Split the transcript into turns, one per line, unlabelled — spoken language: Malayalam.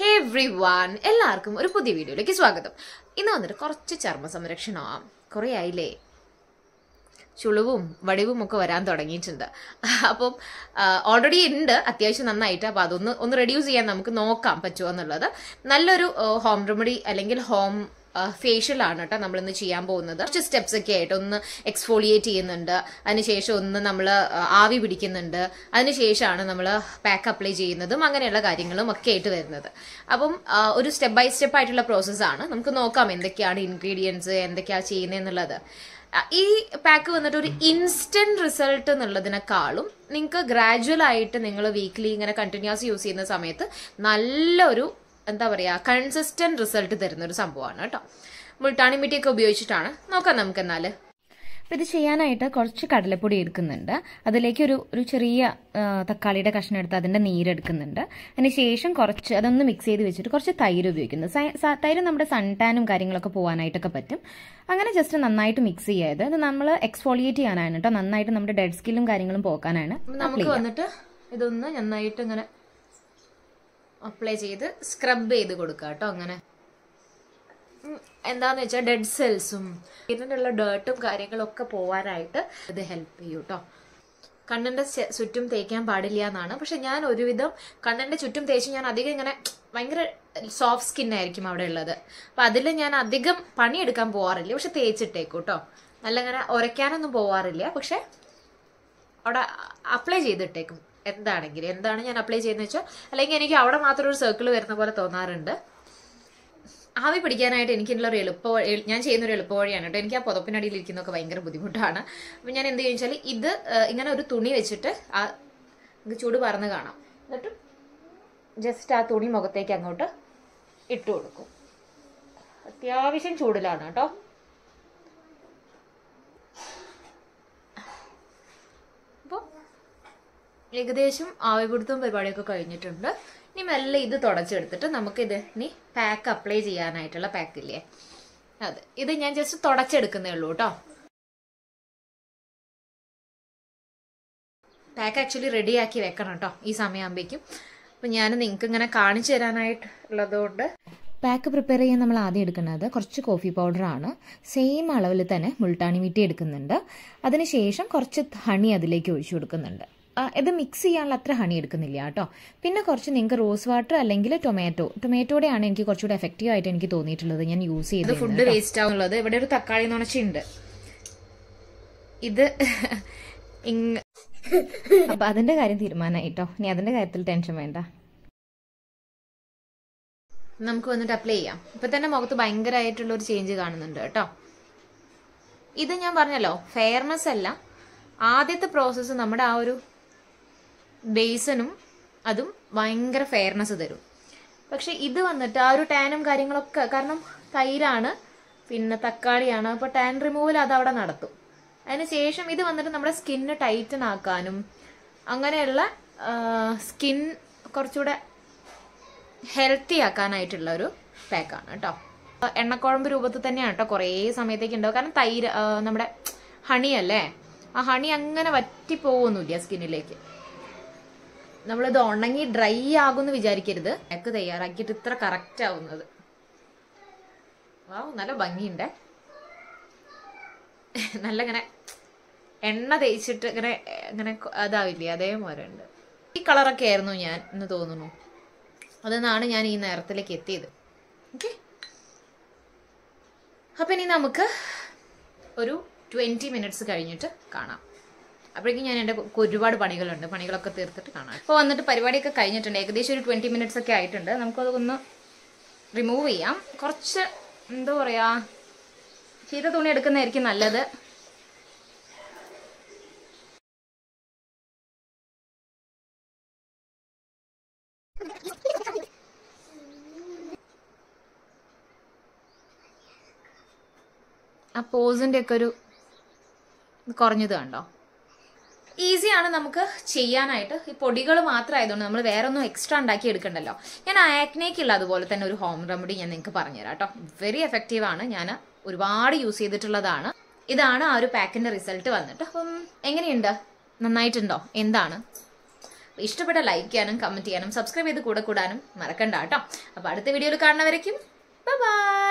ഹേ എവ്രി വൺ, എല്ലാവർക്കും ഒരു പുതിയ വീഡിയോയിലേക്ക് സ്വാഗതം. ഇന്ന് വന്നിട്ട് കുറച്ച് ചർമ്മ സംരക്ഷണമാവാം. കുറേ ആയില്ലേ ചുളിവും വടിവും ഒക്കെ വരാൻ തുടങ്ങിയിട്ടുണ്ട്. അപ്പം ഓൾറെഡി ഉണ്ട് അത്യാവശ്യം നന്നായിട്ട്. അപ്പം അതൊന്ന് റെഡ്യൂസ് ചെയ്യാൻ നമുക്ക് നോക്കാം പറ്റുമോ എന്നുള്ളത്. നല്ലൊരു ഹോം റെമഡി അല്ലെങ്കിൽ ഹോം ഫേഷ്യൽ ആണ് കേട്ടോ നമ്മളിന്ന് ചെയ്യാൻ പോകുന്നത്. കുറച്ച് സ്റ്റെപ്സ് ഒക്കെ ആയിട്ട് ഒന്ന് എക്സ്ഫോളിയേറ്റ് ചെയ്യുന്നുണ്ട്, അതിനുശേഷം ഒന്ന് നമ്മൾ ആവി പിടിക്കുന്നുണ്ട്, അതിനുശേഷമാണ് നമ്മൾ പാക്ക് അപ്ലൈ ചെയ്യുന്നതും അങ്ങനെയുള്ള കാര്യങ്ങളും ഒക്കെ ആയിട്ട് വരുന്നത്. അപ്പം ഒരു സ്റ്റെപ്പ് ബൈ സ്റ്റെപ്പ് ആയിട്ടുള്ള പ്രോസസ്സാണ്. നമുക്ക് നോക്കാം എന്തൊക്കെയാണ് ഇൻഗ്രീഡിയൻസ്, എന്തൊക്കെയാണ് ചെയ്യുന്നതെന്നുള്ളത്. ഈ പാക്ക് വന്നിട്ട് ഒരു ഇൻസ്റ്റന്റ് റിസൾട്ട് എന്നുള്ളതിനേക്കാളും നിങ്ങൾക്ക് ഗ്രാജുവൽ ആയിട്ട് നിങ്ങൾ വീക്ക്ലി ഇങ്ങനെ കണ്ടിന്യൂസ് യൂസ് ചെയ്യുന്ന സമയത്ത് നല്ലൊരു എന്താ പറയുക കൺസിസ്റ്റന്റ് റിസൾട്ട് തരുന്ന ഒരു സംഭവമാണ് കേട്ടോ. മുൾട്ടാണി മിട്ടിയൊക്കെ ഉപയോഗിച്ചിട്ടാണ്. നോക്കാം നമുക്ക് എന്നാൽ.
അപ്പോൾ ഇത് ചെയ്യാനായിട്ട് കുറച്ച് കടലപ്പൊടി എടുക്കുന്നുണ്ട്. അതിലേക്ക് ഒരു ചെറിയ തക്കാളിയുടെ കഷ്ണം എടുത്ത് അതിൻ്റെ നീരെടുക്കുന്നുണ്ട്. അതിന് ശേഷം കുറച്ച് അതൊന്ന് മിക്സ് ചെയ്ത് വെച്ചിട്ട് കുറച്ച് തൈര് ഉപയോഗിക്കുന്നത്. തൈര് നമ്മുടെ സൺ ടാനും കാര്യങ്ങളൊക്കെ പോകാനായിട്ടൊക്കെ പറ്റും. അങ്ങനെ ജസ്റ്റ് നന്നായിട്ട് മിക്സ് ചെയ്യാതെ ഇത് നമ്മൾ എക്സ്ഫോളിയേറ്റ് ചെയ്യാനാണ് കേട്ടോ. നന്നായിട്ട് നമ്മുടെ ഡെഡ് സ്കില്ലും കാര്യങ്ങളും പോകാനാണ്.
നമുക്ക് വന്നിട്ട് ഇതൊന്ന് നന്നായിട്ട് ഇങ്ങനെ അപ്ലൈ ചെയ്ത് സ്ക്രബ് ചെയ്ത് കൊടുക്കുക കേട്ടോ. അങ്ങനെ എന്താന്ന് വെച്ചാൽ ഡെഡ് സെൽസും ഇതിനുള്ള ഡേർട്ടും കാര്യങ്ങളൊക്കെ പോവാനായിട്ട് ഇത് ഹെൽപ്പ് ചെയ്യും കേട്ടോ. കണ്ണിന്റെ ചുറ്റും തേക്കാൻ പാടില്ല എന്നാണ്, പക്ഷെ ഞാൻ ഒരുവിധം കണ്ണിന്റെ ചുറ്റും തേച്ച് ഞാൻ അധികം ഇങ്ങനെ ഭയങ്കര സോഫ്റ്റ് സ്കിന്നായിരിക്കും അവിടെ ഉള്ളത്. അപ്പൊ അതിൽ ഞാൻ അധികം പണിയെടുക്കാൻ പോവാറില്ല, പക്ഷെ തേച്ചിട്ടേക്കും കേട്ടോ. നല്ല ഇങ്ങനെ ഉരയ്ക്കാനൊന്നും പോവാറില്ല, പക്ഷെ അവിടെ അപ്ലൈ ചെയ്തിട്ടേക്കും. എന്താണ് ഞാൻ അപ്ലൈ ചെയ്യുന്നത് വെച്ചാൽ, അല്ലെങ്കിൽ എനിക്ക് അവിടെ മാത്രം ഒരു സർക്കിൾ വരുന്ന പോലെ തോന്നാറുണ്ട്. ആവി പിടിക്കാനായിട്ട് എനിക്കുള്ളൊരു ഞാൻ ചെയ്യുന്നൊരു എളുപ്പവഴിയാണ് കേട്ടോ. എനിക്ക് ആ പുതപ്പിനടിയിൽ ഇരിക്കുന്നതൊക്കെ ഭയങ്കര ബുദ്ധിമുട്ടാണ്. അപ്പം ഞാൻ എന്ത് ചെയ്യുക വെച്ചാൽ ഇത് ഇങ്ങനെ ഒരു തുണി വെച്ചിട്ട് നമുക്ക് ചൂട് പറന്ന് കാണാം, എന്നിട്ട് ജസ്റ്റ് ആ തുണി മുഖത്തേക്ക് അങ്ങോട്ട് ഇട്ട് കൊടുക്കും. അത്യാവശ്യം ചൂടിലാണ് കേട്ടോ. അപ്പോൾ ഏകദേശം ആവിപിടുത്തവും പരിപാടിയൊക്കെ കഴിഞ്ഞിട്ടുണ്ട്. ഇനി മെല്ലെ ഇത് തുടച്ചെടുത്തിട്ട് നമുക്കിത് ഇനി പാക്ക് അപ്ലൈ ചെയ്യാനായിട്ടുള്ള പാക്കില്ലേ ഇത് ഞാൻ ജസ്റ്റ് തുടച്ചെടുക്കുന്നേ ഉള്ളൂ കേട്ടോ. പാക്ക് ആക്ച്വലി റെഡിയാക്കി വെക്കണം കേട്ടോ ഈ സമയമാകുമ്പോഴേക്കും. അപ്പം ഞാൻ നിങ്ങൾക്ക് ഇങ്ങനെ കാണിച്ചു തരാനായിട്ടുള്ളതുകൊണ്ട്
പാക്ക് പ്രിപ്പയർ ചെയ്യാൻ നമ്മൾ ആദ്യം എടുക്കുന്നത് കുറച്ച് കോഫി പൗഡറാണ്. സെയിം അളവിൽ തന്നെ മുൾട്ടാണി മിട്ടി എടുക്കുന്നുണ്ട്. അതിനുശേഷം കുറച്ച് ഹണി അതിലേക്ക് ഒഴിച്ചു കൊടുക്കുന്നുണ്ട്. ഇത് മിക്സ് ചെയ്യാനുള്ള അത്ര ഹണി എടുക്കുന്നില്ല കേട്ടോ. പിന്നെ കുറച്ച് നിങ്ങൾക്ക് റോസ് വാട്ടർ അല്ലെങ്കിൽ ടൊമാറ്റോടെയാണ് എനിക്ക് കുറച്ചുകൂടെ എഫക്റ്റീവ് ആയിട്ട് എനിക്ക് തോന്നിയിട്ടുള്ളത്. ഞാൻ യൂസ് ചെയ്ത്
ഫുഡ് വേസ്റ്റ് ആവുന്നുള്ളത്. ഇവിടെ ഒരു തക്കാളി നുണച്ചുണ്ട്. ഇത്
അപ്പൊ അതിന്റെ കാര്യം തീരുമാനമായിട്ടോ. ഇനി അതിന്റെ കാര്യത്തിൽ ടെൻഷൻ വേണ്ട.
നമുക്ക് വന്നിട്ട് അപ്ലൈ ചെയ്യാം. ഇപ്പൊ തന്നെ മുഖത്ത് ഭയങ്കരമായിട്ടുള്ള ഒരു ചേഞ്ച് കാണുന്നുണ്ട് കേട്ടോ. ഇത് ഞാൻ പറഞ്ഞല്ലോ ഫെയർനെസ് അല്ല, ആദ്യത്തെ പ്രോസസ്സ് നമ്മുടെ ആ ഒരു ബേസിനും അതും ഭയങ്കര ഫെയർനെസ് തരും. പക്ഷെ ഇത് വന്നിട്ട് ആ ഒരു ടാനും കാര്യങ്ങളൊക്കെ, കാരണം തൈരാണ് പിന്നെ തക്കാളിയാണ്, അപ്പൊ ടാൻ റിമൂവൽ അത് അവിടെ നടത്തും. അതിനുശേഷം ഇത് വന്നിട്ട് നമ്മുടെ സ്കിന്ന് ടൈറ്റൻ ആക്കാനും അങ്ങനെയുള്ള സ്കിൻ കുറച്ചുകൂടെ ഹെൽത്തി ആക്കാനായിട്ടുള്ള ഒരു പാക്കാണ് കേട്ടോ. എണ്ണക്കുഴമ്പ് രൂപത്തിൽ തന്നെയാണ് കേട്ടോ കുറേ സമയത്തേക്ക് ഉണ്ടാവും. കാരണം തൈര് നമ്മുടെ ഹണി അല്ലേ, ആ ഹണി അങ്ങനെ വറ്റിപ്പോവൊന്നുമില്ല സ്കിന്നിലേക്ക്. നമ്മളിത് ഉണങ്ങി ഡ്രൈ ആകുമെന്ന് വിചാരിക്കരുത്. പാക്ക് തയ്യാറാക്കിയിട്ട് ഇത്ര കറക്റ്റ് ആവുന്നത്. നല്ല ഭംഗിയുണ്ടേ. നല്ല ഇങ്ങനെ എണ്ണ തേച്ചിട്ട് ഇങ്ങനെ അതാവില്ലേ അതേപോലെ ഉണ്ട്. ഈ കളറൊക്കെ ആയിരുന്നു ഞാൻ എന്ന് തോന്നുന്നു. അതെന്നാണ് ഞാൻ ഈ നേരത്തിലേക്ക് എത്തിയത്. ഓക്കെ, അപ്പൊ ഇനി നമുക്ക് ഒരു 20 മിനിറ്റ്സ് കഴിഞ്ഞിട്ട് കാണാം. അപ്പോഴേക്കും ഞാൻ എൻ്റെ ഒരുപാട് പണികളൊക്കെ തീർത്തിട്ട് കാണാം. ഇപ്പോൾ വന്നിട്ട് പരിപാടിയൊക്കെ കഴിഞ്ഞിട്ടുണ്ട്. ഏകദേശം ഒരു 20 മിനിറ്റ്സ് ഒക്കെ ആയിട്ടുണ്ട്. നമുക്കതൊന്ന് റിമൂവ് ചെയ്യാം. കുറച്ച് എന്താ പറയുക, ചീത്ത തുണി എടുക്കുന്നതായിരിക്കും നല്ലത്. ആ പോസിൻ്റെ ഒക്കെ ഒരു കുറഞ്ഞത് കണ്ടോ. ഈസിയാണ് നമുക്ക് ചെയ്യാനായിട്ട്. ഈ പൊടികൾ മാത്രമായതുകൊണ്ട് നമ്മൾ വേറെ ഒന്നും എക്സ്ട്രാ ഉണ്ടാക്കി എടുക്കണ്ടല്ലോ. ഞാൻ ആക്നേക്കുള്ള അതുപോലെ തന്നെ ഒരു ഹോം റെമഡി ഞാൻ നിങ്ങൾക്ക് പറഞ്ഞുതരാം കേട്ടോ. വെരി എഫക്റ്റീവ് ആണ്, ഞാൻ ഒരുപാട് യൂസ് ചെയ്തിട്ടുള്ളതാണ്. ഇതാണ് ആ ഒരു പാക്കിന്റെ റിസൾട്ട് വന്നിട്ട്. അപ്പം എങ്ങനെയുണ്ട്, നന്നായിട്ടുണ്ടോ, എന്താണ് ഇഷ്ടപ്പെട്ട ലൈക്ക് ചെയ്യാനും കമന്റ് ചെയ്യാനും സബ്സ്ക്രൈബ് ചെയ്ത് കൂടെ കൂടാനും മറക്കണ്ട കേട്ടോ. അപ്പോൾ അടുത്ത വീഡിയോയിൽ കാണുന്നവരേക്കും ബൈ.